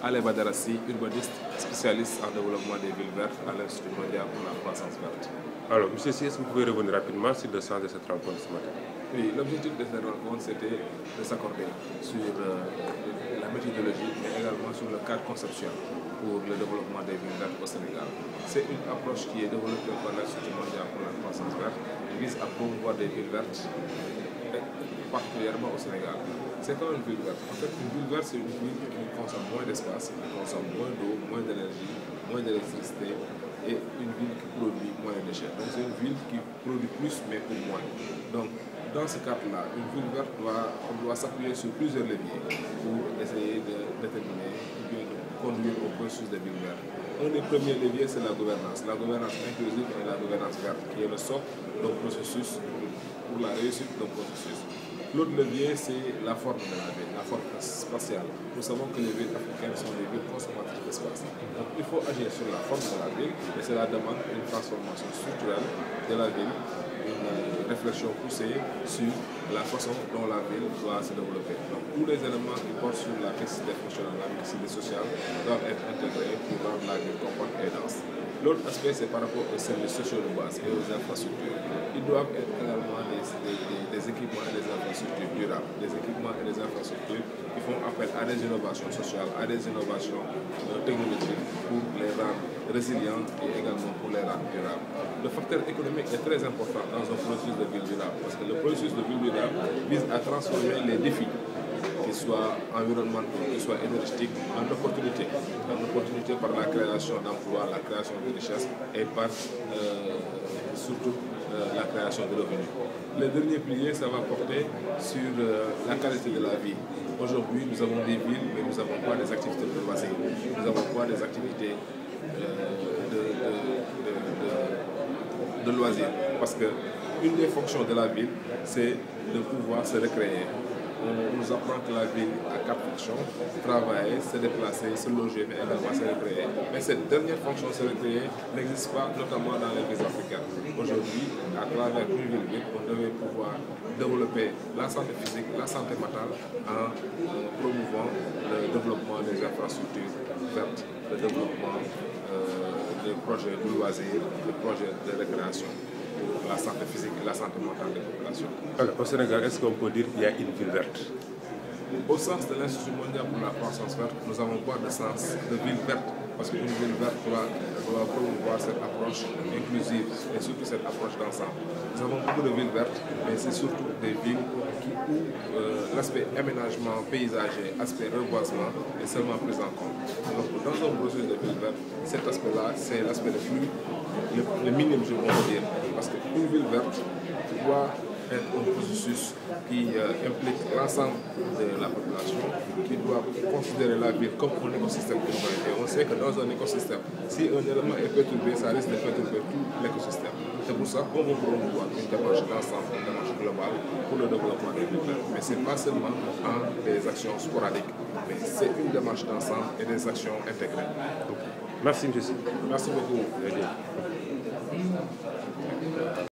Alain Badarassi, urbaniste, spécialiste en développement des villes vertes à l'Institut mondial pour la croissance verte. Alors, M. Si, est-ce que vous pouvez revenir rapidement sur le sens de cette rencontre ce matin? Oui, l'objectif de cette rencontre, c'était de s'accorder sur la méthodologie, mais également sur le cadre conceptuel pour le développement des villes vertes au Sénégal. C'est une approche qui est développée par l'Institut mondial pour la croissance verte, qui vise à promouvoir des villes vertes, particulièrement au Sénégal. C'est comme une ville verte. En fait, une ville verte, c'est une ville qui consomme moins d'espace, qui consomme moins d'eau, moins d'énergie, moins d'électricité, et une ville qui produit moins de déchets. Donc c'est une ville qui produit plus, mais pour moins. Donc, dans ce cadre-là, une ville verte doit s'appuyer sur plusieurs leviers pour essayer de déterminer ou bien de conduire au processus de ville verte. Un des premiers leviers, c'est la gouvernance inclusive et la gouvernance verte, qui est le socle d'un processus pour la réussite d'un processus. L'autre levier, c'est la forme de la ville, la forme spatiale. Nous savons que les villes africaines sont des villes consommatrices d'espace. Donc il faut agir sur la forme de la ville, et cela demande une transformation structurelle de la ville, une réflexion poussée sur la façon dont la ville doit se développer. Donc tous les éléments qui portent sur la mixité fonctionnelle, la mixité sociale, doivent être intégrés pour rendre la ville compacte et dense. L'autre aspect, c'est par rapport aux services sociaux de base et aux infrastructures. Ils doivent être également des équipements et des infrastructures durables, des équipements et des infrastructures qui font appel à des innovations sociales, à des innovations technologiques pour les rendre résilientes et également pour les rendre durables. Le facteur économique est très important dans un processus de ville durable parce que le processus de ville durable vise à transformer les défis, qu'ils soient environnementaux, qu'ils soient énergétiques, en opportunités. En opportunités par la création d'emplois, la création de richesses et par surtout la création de revenus. Le dernier pilier, ça va porter sur la qualité de la vie. Aujourd'hui, nous avons des villes, mais nous n'avons pas des activités de loisirs. Nous n'avons pas des activités de loisirs. Parce que une des fonctions de la ville, c'est de pouvoir se recréer. On nous apprend que la ville a 4 fonctions: travailler, se déplacer, se loger, mais également se recréer. Mais cette dernière fonction, se recréer, n'existe pas, notamment dans les villes africaines. Aujourd'hui, à travers une ville, on devait pouvoir développer la santé physique, la santé mentale, en promouvant le développement des infrastructures vertes, le développement des projets de loisirs, des projets de récréation, pour la santé physique et la santé mentale des populations. Alors, au Sénégal, est-ce qu'on peut dire qu'il y a une ville verte? Au sens de l'Institut mondial pour la croissance verte, nous n'avons pas de sens de ville verte, parce qu'une ville verte doit promouvoir cette approche inclusive et surtout cette approche d'ensemble. Nous avons beaucoup de villes vertes, mais c'est surtout des villes où l'aspect aménagement paysager, aspect reboisement est seulement pris en compte. Donc dans un processus de ville verte, cet aspect-là, c'est l'aspect le minimum, je peux dire, parce qu'une ville verte doit être un processus qui implique l'ensemble de la population, qui doit considérer la ville comme un écosystème urbain. Et on sait que dans un écosystème, si un élément est perturbé, ça risque de perturber tout l'écosystème. C'est pour ça qu'on veut promouvoir une démarche d'ensemble, une démarche globale pour le développement des villes vertes. Mais ce n'est pas seulement en des actions sporadiques, mais c'est une démarche d'ensemble et des actions intégrées. Merci, M. Merci beaucoup.